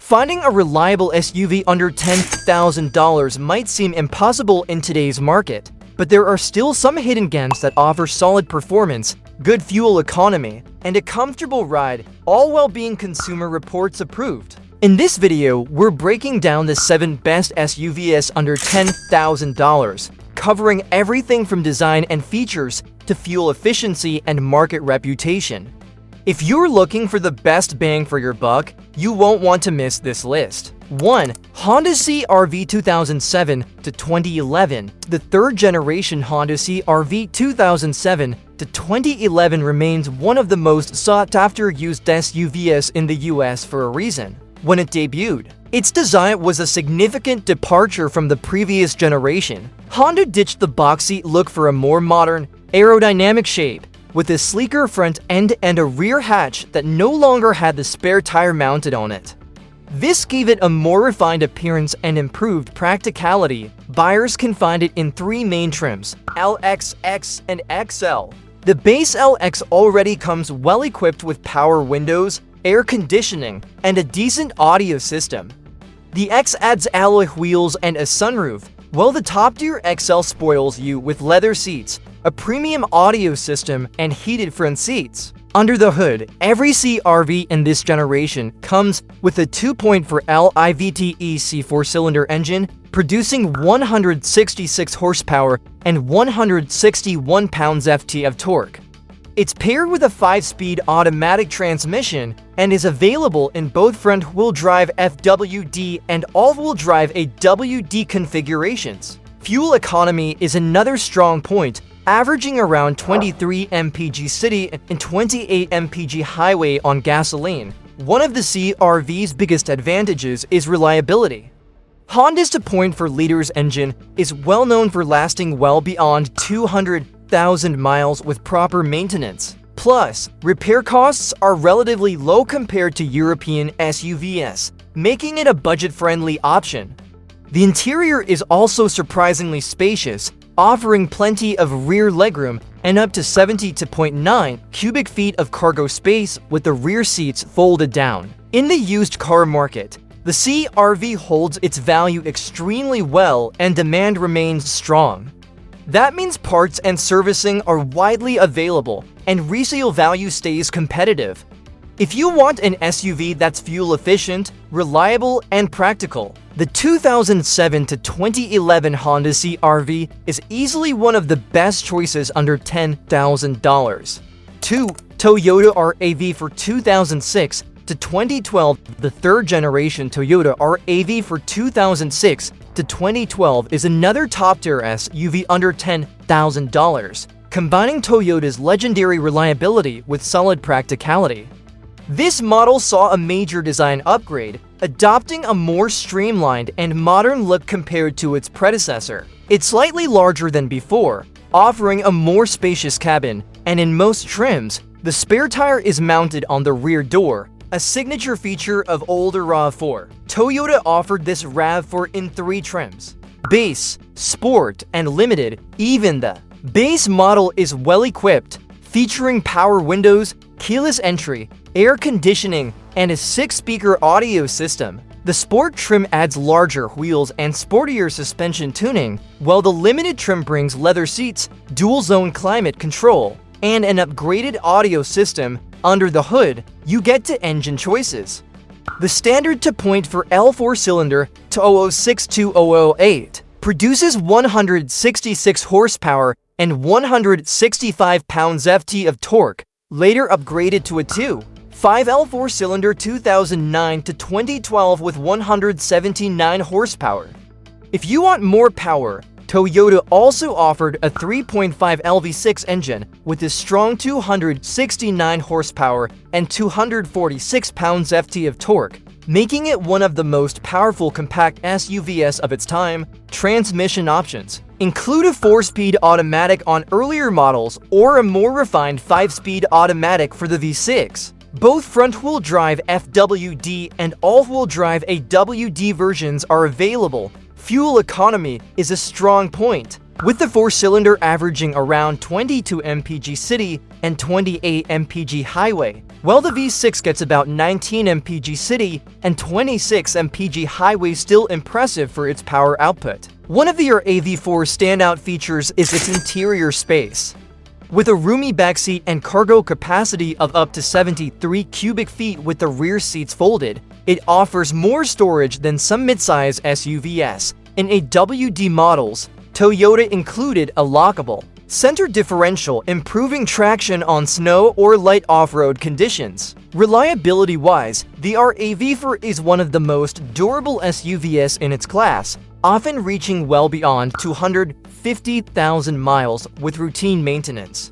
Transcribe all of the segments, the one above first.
Finding a reliable SUV under $10,000 might seem impossible in today's market, but there are still some hidden gems that offer solid performance, good fuel economy, and a comfortable ride, all while being Consumer Reports approved. In this video, we're breaking down the 7 best SUVs under $10,000, covering everything from design and features to fuel efficiency and market reputation. If you're looking for the best bang for your buck, you won't want to miss this list. 1. Honda CRV 2007 to 2011. The third-generation Honda CRV 2007 to 2011 remains one of the most sought-after used SUVs in the US for a reason. When it debuted, its design was a significant departure from the previous generation. Honda ditched the boxy look for a more modern, aerodynamic shape, with a sleeker front end and a rear hatch that no longer had the spare tire mounted on it. This gave it a more refined appearance and improved practicality. Buyers can find it in 3 main trims: LX, X, and XL. The base LX already comes well equipped with power windows, air conditioning, and a decent audio system. The X adds alloy wheels and a sunroof, while the top-tier XL spoils you with leather seats, a premium audio system, and heated front seats. Under the hood, every CRV in this generation comes with a 2.4L IVTEC 4-cylinder engine, producing 166 horsepower and 161 pounds-ft of torque. It's paired with a 5-speed automatic transmission and is available in both front-wheel drive FWD and all-wheel drive AWD configurations. Fuel economy is another strong point, averaging around 23 mpg city and 28 mpg highway on gasoline. One of the CRV's biggest advantages is reliability. Honda's 2.4-liter engine is well known for lasting well beyond 200,000 miles with proper maintenance. Plus, repair costs are relatively low compared to European SUVs, making it a budget-friendly option. The interior is also surprisingly spacious, offering plenty of rear legroom and up to 72.9 cubic feet of cargo space with the rear seats folded down. In the used car market, the CRV holds its value extremely well and demand remains strong. That means parts and servicing are widely available and resale value stays competitive. If you want an SUV that's fuel efficient, reliable, and practical, the 2007 to 2011 Honda CRV is easily one of the best choices under $10,000. 2. Toyota RAV4 2006 to 2012. The third-generation Toyota RAV4 2006 to 2012 is another top-tier SUV under $10,000, combining Toyota's legendary reliability with solid practicality. This model saw a major design upgrade, adopting a more streamlined and modern look compared to its predecessor. It's slightly larger than before, offering a more spacious cabin, and in most trims, the spare tire is mounted on the rear door, a signature feature of older RAV4. Toyota offered this RAV4 in 3 trims: Base, Sport, and Limited. Even the base model is well equipped, featuring power windows, keyless entry, air conditioning, and a 6-speaker audio system. The Sport trim adds larger wheels and sportier suspension tuning, while the Limited trim brings leather seats, dual-zone climate control, and an upgraded audio system. Under the hood, you get to engine choices. The standard 2.4L 4-cylinder 2006-2008 produces 166 horsepower and 165 pounds-ft of torque, later upgraded to a 2.5L 4-cylinder 2009 to 2012 with 179 horsepower. If you want more power, Toyota also offered a 3.5L V6 engine with a strong 269 horsepower and 246 pounds-ft of torque, making it one of the most powerful compact SUVs of its time. Transmission options include a 4-speed automatic on earlier models or a more refined 5-speed automatic for the V6. Both front-wheel drive FWD and all-wheel drive AWD versions are available. Fuel economy is a strong point, with the 4-cylinder averaging around 22 mpg city and 28 mpg highway, While the V6 gets about 19 mpg city and 26 mpg highway, still impressive for its power output. One of the RAV4 standout features is its interior space. With a roomy backseat and cargo capacity of up to 73 cubic feet with the rear seats folded, it offers more storage than some midsize SUVs. In AWD models, Toyota included a lockable center differential, improving traction on snow or light off-road conditions. Reliability-wise, the RAV4 is one of the most durable SUVs in its class, often reaching well beyond 250,000 miles with routine maintenance.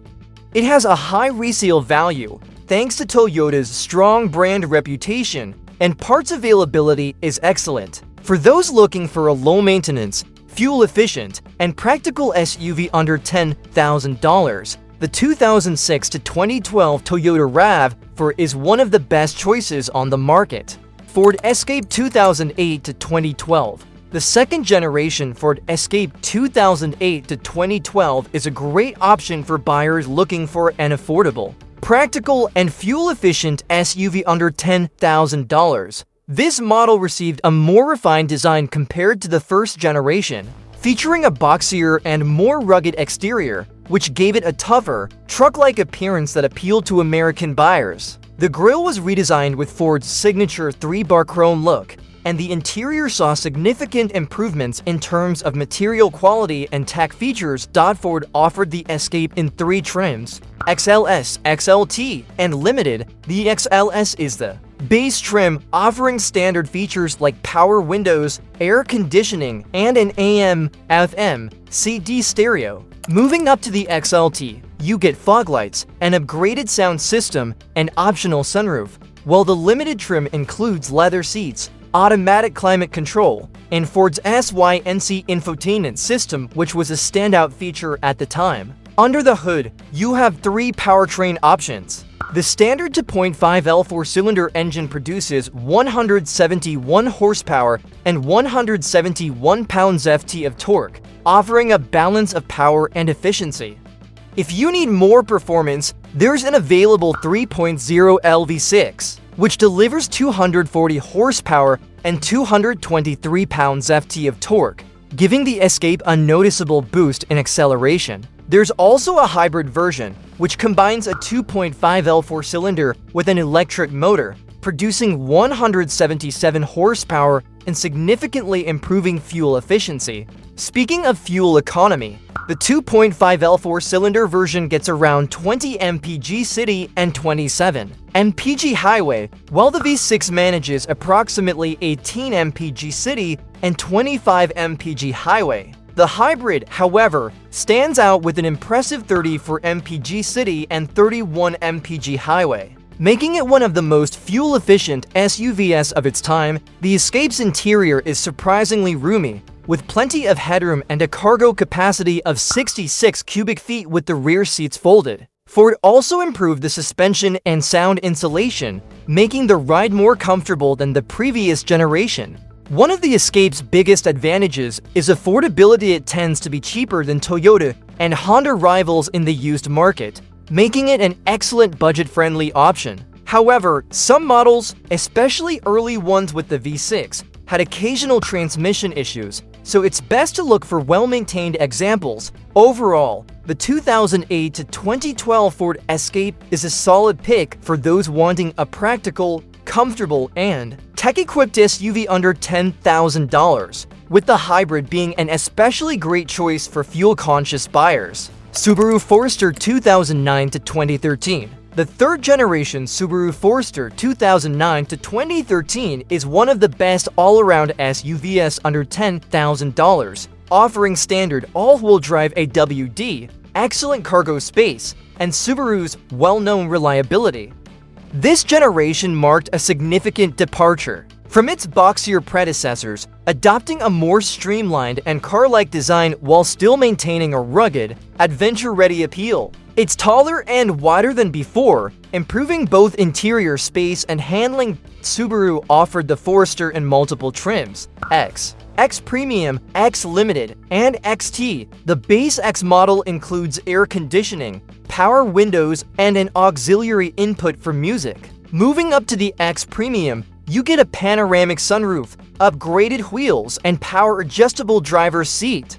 It has a high resale value thanks to Toyota's strong brand reputation, and parts availability is excellent. For those looking for a low-maintenance, fuel-efficient, and practical SUV under $10,000, the 2006 to 2012 Toyota RAV4 is one of the best choices on the market. Ford Escape 2008 to 2012. The second-generation Ford Escape 2008 to 2012 is a great option for buyers looking for an affordable, practical, and fuel-efficient SUV under $10,000. This model received a more refined design compared to the first generation, featuring a boxier and more rugged exterior, which gave it a tougher, truck-like appearance that appealed to American buyers. The grille was redesigned with Ford's signature 3-bar chrome look, and the interior saw significant improvements in terms of material quality and tech features. Ford offered the Escape in 3 trims: XLS, XLT, and Limited. The XLS is the base trim, offering standard features like power windows, air conditioning, and an AM/FM CD stereo. Moving up to the XLT, you get fog lights, an upgraded sound system, and optional sunroof, while the Limited trim includes leather seats, automatic climate control, and Ford's SYNC infotainment system, which was a standout feature at the time. Under the hood, you have 3 powertrain options. The standard 2.5L 4-cylinder engine produces 171 horsepower and 171 pounds-ft of torque, offering a balance of power and efficiency. If you need more performance, there's an available 3.0L V6, which delivers 240 horsepower and 223 pounds-ft of torque, giving the Escape a noticeable boost in acceleration. There's also a hybrid version, which combines a 2.5L 4-cylinder with an electric motor, producing 177 horsepower and significantly improving fuel efficiency. Speaking of fuel economy, the 2.5L 4-cylinder version gets around 20 mpg city and 27 mpg highway, while the V6 manages approximately 18 mpg city and 25 mpg highway. The hybrid, however, stands out with an impressive 34 mpg city and 31 mpg highway, making it one of the most fuel-efficient SUVs of its time. The Escape's interior is surprisingly roomy, with plenty of headroom and a cargo capacity of 66 cubic feet with the rear seats folded. Ford also improved the suspension and sound insulation, making the ride more comfortable than the previous generation. One of the Escape's biggest advantages is affordability. It tends to be cheaper than Toyota and Honda rivals in the used market, making it an excellent budget-friendly option. However, some models, especially early ones with the V6, had occasional transmission issues, so it's best to look for well-maintained examples. Overall, the 2008 to 2012 Ford Escape is a solid pick for those wanting a practical, comfortable, and tech-equipped SUV under $10,000, with the hybrid being an especially great choice for fuel-conscious buyers. Subaru Forester 2009 to 2013. The third-generation Subaru Forester 2009 to 2013 is one of the best all-around SUVs under $10,000, offering standard all-wheel drive AWD, excellent cargo space, and Subaru's well-known reliability. This generation marked a significant departure from its boxier predecessors, adopting a more streamlined and car-like design while still maintaining a rugged, adventure-ready appeal. It's taller and wider than before, improving both interior space and handling. Subaru offered the Forester in multiple trims: X, X Premium, X Limited, and XT. The base X model includes air conditioning, power windows, and an auxiliary input for music. Moving up to the X Premium, you get a panoramic sunroof, upgraded wheels, and power-adjustable driver's seat.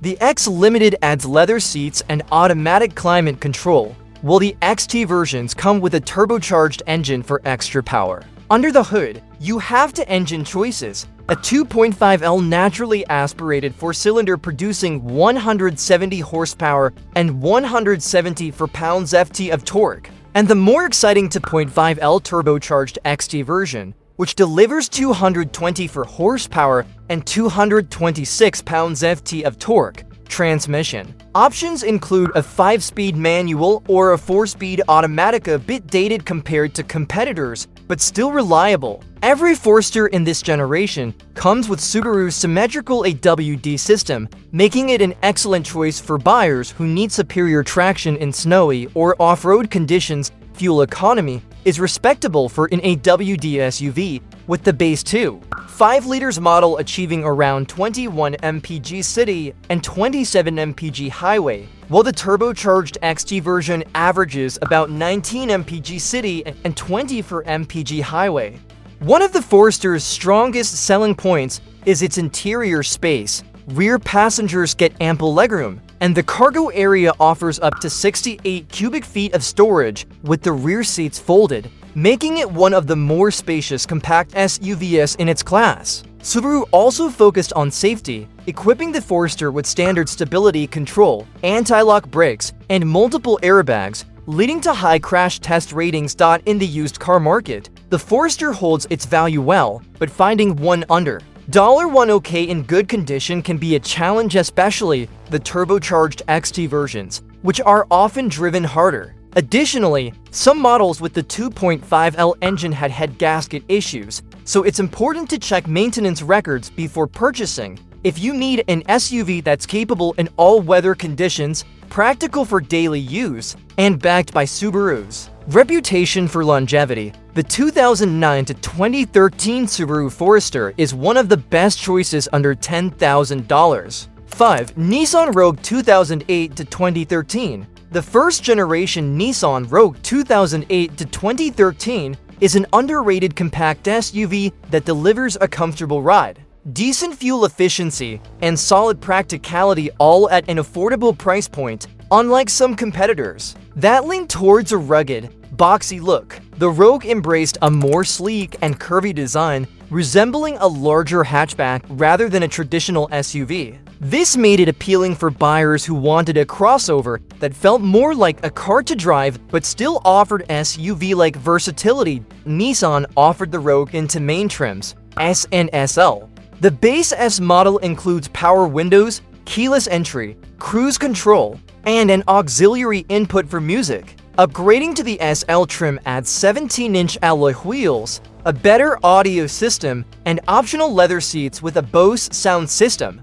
The X Limited adds leather seats and automatic climate control, while the XT versions come with a turbocharged engine for extra power. Under the hood, you have two engine choices: a 2.5L naturally aspirated four-cylinder producing 170 horsepower and 170 foot-pounds of torque, and the more exciting 2.5L turbocharged XT version, which delivers 224 horsepower and 226 pounds-ft of torque. Transmission options include a 5-speed manual or a 4-speed automatic, a bit dated compared to competitors, but still reliable. Every Forester in this generation comes with Subaru's symmetrical AWD system, making it an excellent choice for buyers who need superior traction in snowy or off-road conditions. Fuel economy is respectable for an AWD SUV, with the base 2.5 liters model achieving around 21 mpg city and 27 mpg highway, while the turbocharged XT version averages about 19 mpg city and 24 mpg highway. One of the Forester's strongest selling points is its interior space. Rear passengers get ample legroom, and the cargo area offers up to 68 cubic feet of storage with the rear seats folded, making it one of the more spacious compact SUVs in its class. Subaru also focused on safety, equipping the Forester with standard stability control, anti-lock brakes, and multiple airbags, leading to high crash test ratings. In the used car market, the Forester holds its value well, but finding one under $1,000 in good condition can be a challenge, especially the turbocharged XT versions, which are often driven harder. Additionally, some models with the 2.5L engine had head gasket issues, so it's important to check maintenance records before purchasing. If you need an SUV that's capable in all-weather conditions, practical for daily use, and backed by Subaru's reputation for longevity, the 2009 to 2013 Subaru Forester is one of the best choices under $10,000. 5. Nissan Rogue 2008 to 2013. The first-generation Nissan Rogue 2008 to 2013 is an underrated compact SUV that delivers a comfortable ride, decent fuel efficiency, and solid practicality, all at an affordable price point. Unlike some competitors that lean towards a rugged, boxy look, the Rogue embraced a more sleek and curvy design, resembling a larger hatchback rather than a traditional SUV. This made it appealing for buyers who wanted a crossover that felt more like a car to drive but still offered SUV-like versatility. Nissan offered the Rogue into main trims, S and SL. The base S model includes power windows, keyless entry, cruise control, and an auxiliary input for music. Upgrading to the SL trim adds 17-inch alloy wheels, a better audio system, and optional leather seats with a Bose sound system.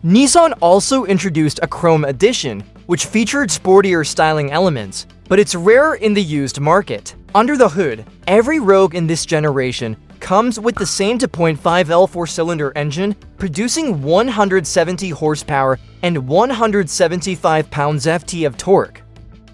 Nissan also introduced a Chrome edition, which featured sportier styling elements, but it's rare in the used market. Under the hood, every Rogue in this generation comes with the same 2.5L four-cylinder engine, producing 170 horsepower and 175 pounds-ft of torque.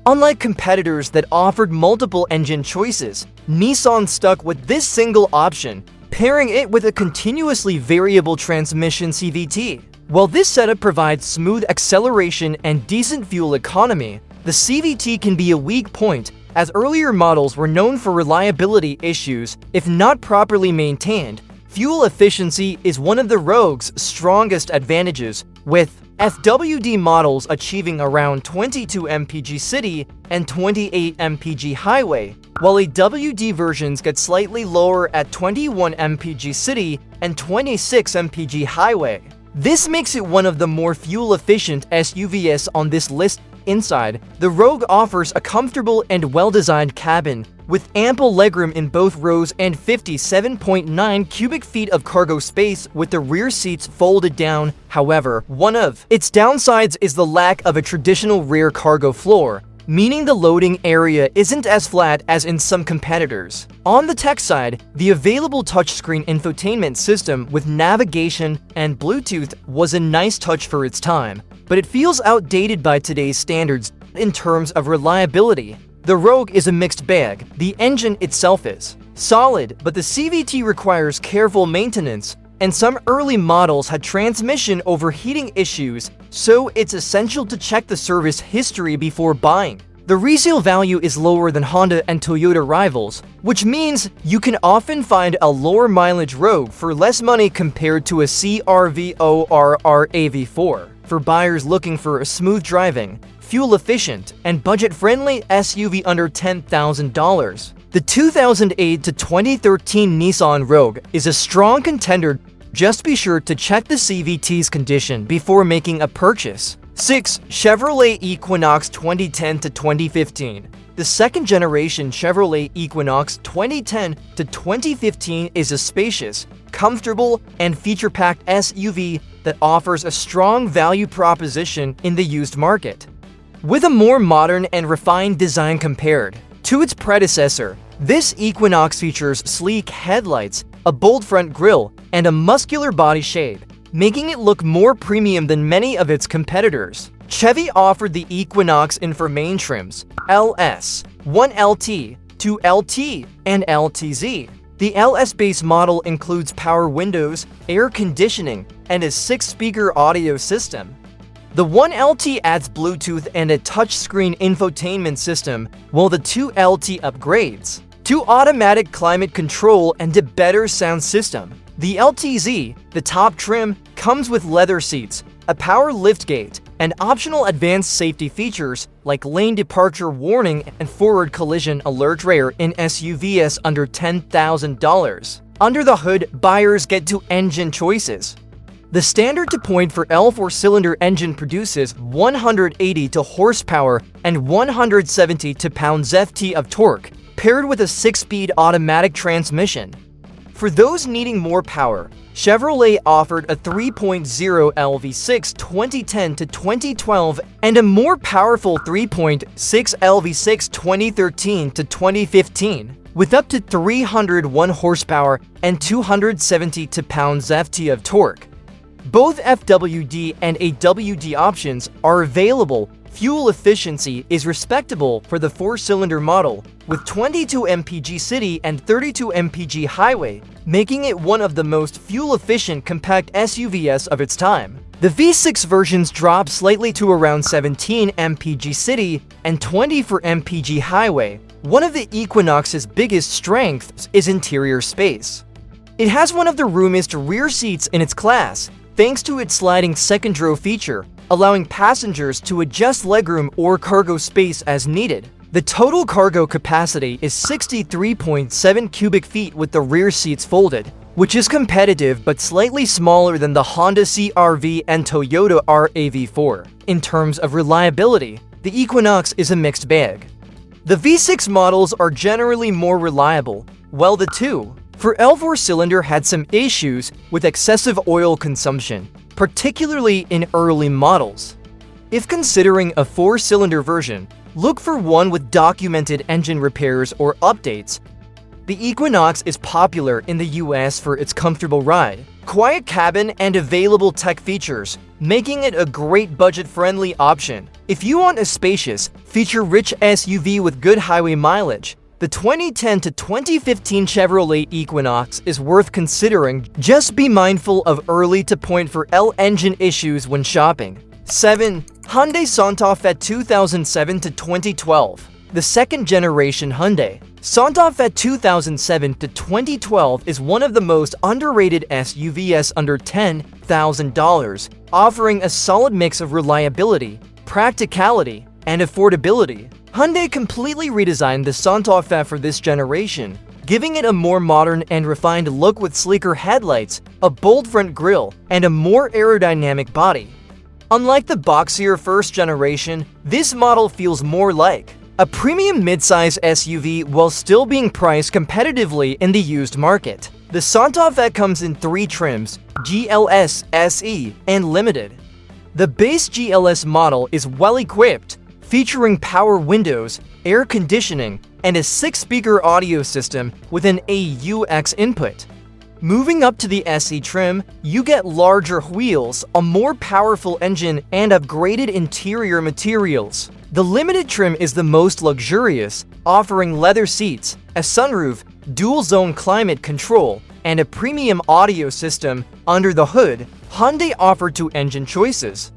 Unlike competitors that offered multiple engine choices, Nissan stuck with this single option, pairing it with a continuously variable transmission CVT. While this setup provides smooth acceleration and decent fuel economy, the CVT can be a weak point, as earlier models were known for reliability issues if not properly maintained. Fuel efficiency is one of the Rogue's strongest advantages, with FWD models achieving around 22 mpg city and 28 mpg highway, while AWD versions get slightly lower at 21 mpg city and 26 mpg highway. This makes it one of the more fuel-efficient SUVs on this list. Inside, the Rogue offers a comfortable and well-designed cabin, with ample legroom in both rows and 57.9 cubic feet of cargo space with the rear seats folded down. However, one of its downsides is the lack of a traditional rear cargo floor, meaning the loading area isn't as flat as in some competitors. On the tech side, the available touchscreen infotainment system with navigation and Bluetooth was a nice touch for its time, but it feels outdated by today's standards in terms of reliability. The Rogue is a mixed bag. The engine itself is solid, but the CVT requires careful maintenance, and some early models had transmission overheating issues, so it's essential to check the service history before buying. The resale value is lower than Honda and Toyota rivals, which means you can often find a lower mileage Rogue for less money compared to a CRV or RAV4. For buyers looking for a smooth driving, fuel-efficient, and budget-friendly SUV under $10,000, the 2008 to 2013 Nissan Rogue is a strong contender. Just be sure to check the CVT's condition before making a purchase. 6. Chevrolet Equinox 2010 to 2015. The second-generation Chevrolet Equinox 2010 to 2015 is a spacious, comfortable, and feature-packed SUV that offers a strong value proposition in the used market. With a more modern and refined design compared to its predecessor, this Equinox features sleek headlights, a bold front grille, and a muscular body shape, making it look more premium than many of its competitors. Chevy offered the Equinox in four main trims: LS, 1LT, 2LT, and LTZ. The LS base model includes power windows, air conditioning, and a 6-speaker audio system. The 1LT adds Bluetooth and a touchscreen infotainment system, while the 2LT upgrades to automatic climate control and a better sound system. The LTZ, the top trim, comes with leather seats, a power liftgate, and optional advanced safety features like lane departure warning and forward collision alert, rare in SUVs under $10,000. Under the hood, buyers get two engine choices. The standard to point for L4-cylinder engine produces 180 horsepower and 170 pounds-ft of torque, paired with a 6-speed automatic transmission. For those needing more power, Chevrolet offered a 3.0 LV6 2010 to 2012 and a more powerful 3.6 LV6 2013 to 2015, with up to 301 horsepower and 270 pounds-ft of torque. Both FWD and AWD options are available. Fuel efficiency is respectable for the 4-cylinder model, with 22 mpg city and 32 mpg highway, making it one of the most fuel-efficient compact SUVs of its time. The V6 versions drop slightly to around 17 mpg city and 24 mpg highway. One of the Equinox's biggest strengths is interior space. It has one of the roomiest rear seats in its class, thanks to its sliding second-row feature, allowing passengers to adjust legroom or cargo space as needed. The total cargo capacity is 63.7 cubic feet with the rear seats folded, which is competitive but slightly smaller than the Honda CRV and Toyota RAV4. In terms of reliability, the Equinox is a mixed bag. The V6 models are generally more reliable, while the 2.4 had some issues with excessive oil consumption, particularly in early models. If considering a 4-cylinder version, look for one with documented engine repairs or updates. The Equinox is popular in the US for its comfortable ride, quiet cabin, and available tech features, making it a great budget-friendly option. If you want a spacious, feature-rich SUV with good highway mileage, the 2010 to 2015 Chevrolet Equinox is worth considering. Just be mindful of early-to-point-for-L engine issues when shopping. 7. Hyundai Santa Fe 2007 to 2012. The second-generation Hyundai Santa Fe 2007 to 2012 is one of the most underrated SUVs under $10,000, offering a solid mix of reliability, practicality, and affordability. Hyundai completely redesigned the Santa Fe for this generation, giving it a more modern and refined look with sleeker headlights, a bold front grille, and a more aerodynamic body. Unlike the boxier first generation, this model feels more like a premium midsize SUV while still being priced competitively in the used market. The Santa Fe comes in 3 trims: GLS, SE, and Limited. The base GLS model is well equipped, featuring power windows, air conditioning, and a 6-speaker audio system with an AUX input. Moving up to the SE trim, you get larger wheels, a more powerful engine, and upgraded interior materials. The Limited trim is the most luxurious, offering leather seats, a sunroof, dual-zone climate control, and a premium audio system. Under the hood, Hyundai offered 2 engine choices.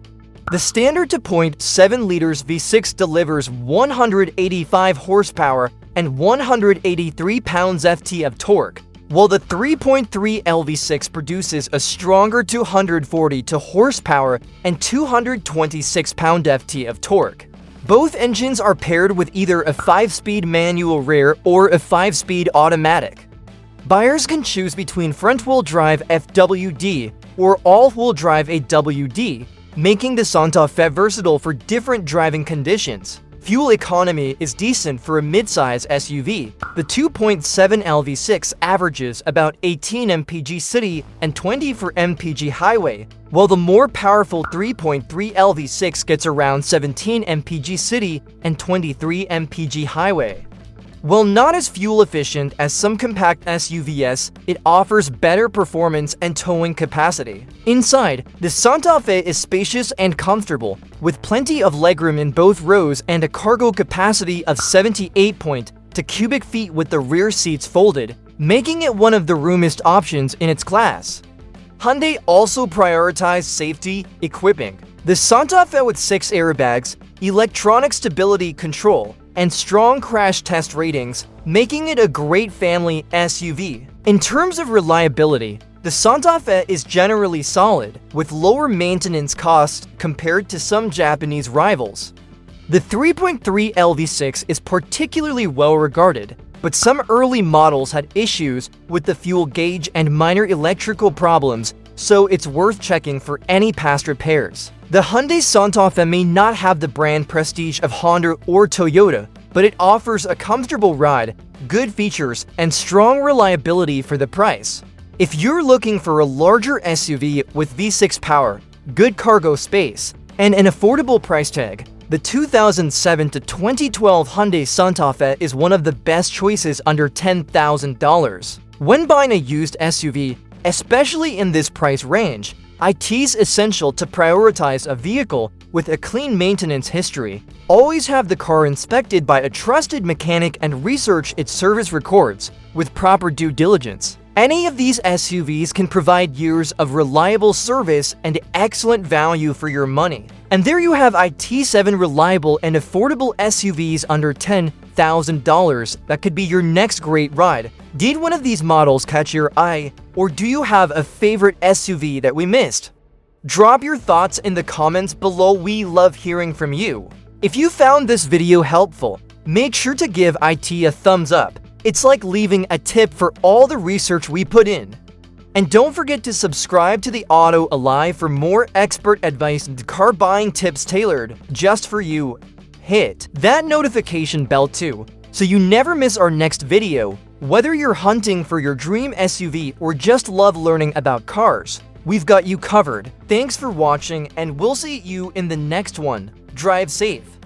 The standard 2.7 liters V6 delivers 185 horsepower and 183 pounds-ft of torque, while the 3.3 LV6 produces a stronger 242 horsepower and 226 pound-ft of torque. Both engines are paired with either a 5-speed manual rear or a 5-speed automatic. Buyers can choose between front-wheel drive FWD or all-wheel drive AWD, making the Santa Fe versatile for different driving conditions. Fuel economy is decent for a midsize SUV. The 2.7 LV6 averages about 18 mpg city and 24 mpg highway, while the more powerful 3.3 LV6 gets around 17 mpg city and 23 mpg highway. While not as fuel efficient as some compact SUVs, it offers better performance and towing capacity. Inside, the Santa Fe is spacious and comfortable, with plenty of legroom in both rows and a cargo capacity of 78.2 cubic feet with the rear seats folded, making it one of the roomiest options in its class. Hyundai also prioritized safety, equipping the Santa Fe with 6 airbags, electronic stability control, and strong crash test ratings, making it a great family SUV. In terms of reliability, the Santa Fe is generally solid, with lower maintenance costs compared to some Japanese rivals. The 3.3 LV6 is particularly well regarded, but some early models had issues with the fuel gauge and minor electrical problems, so it's worth checking for any past repairs. The Hyundai Santa Fe may not have the brand prestige of Honda or Toyota, but it offers a comfortable ride, good features, and strong reliability for the price. If you're looking for a larger SUV with V6 power, good cargo space, and an affordable price tag, the 2007 to 2012 Hyundai Santa Fe is one of the best choices under $10,000. When buying a used SUV, especially in this price range, it's essential to prioritize a vehicle with a clean maintenance history. Always have the car inspected by a trusted mechanic and research its service records with proper due diligence. Any of these SUVs can provide years of reliable service and excellent value for your money. And there you have 7 reliable and affordable SUVs under $10,000 that could be your next great ride. Did one of these models catch your eye, or do you have a favorite SUV that we missed? Drop your thoughts in the comments below. We love hearing from you. If you found this video helpful, make sure to give it a thumbs up. It's like leaving a tip for all the research we put in. And don't forget to subscribe to the Auto Alive for more expert advice and car buying tips tailored just for you. Hit that notification bell too, so you never miss our next video. Whether you're hunting for your dream SUV or just love learning about cars, we've got you covered. Thanks for watching, and we'll see you in the next one. Drive safe.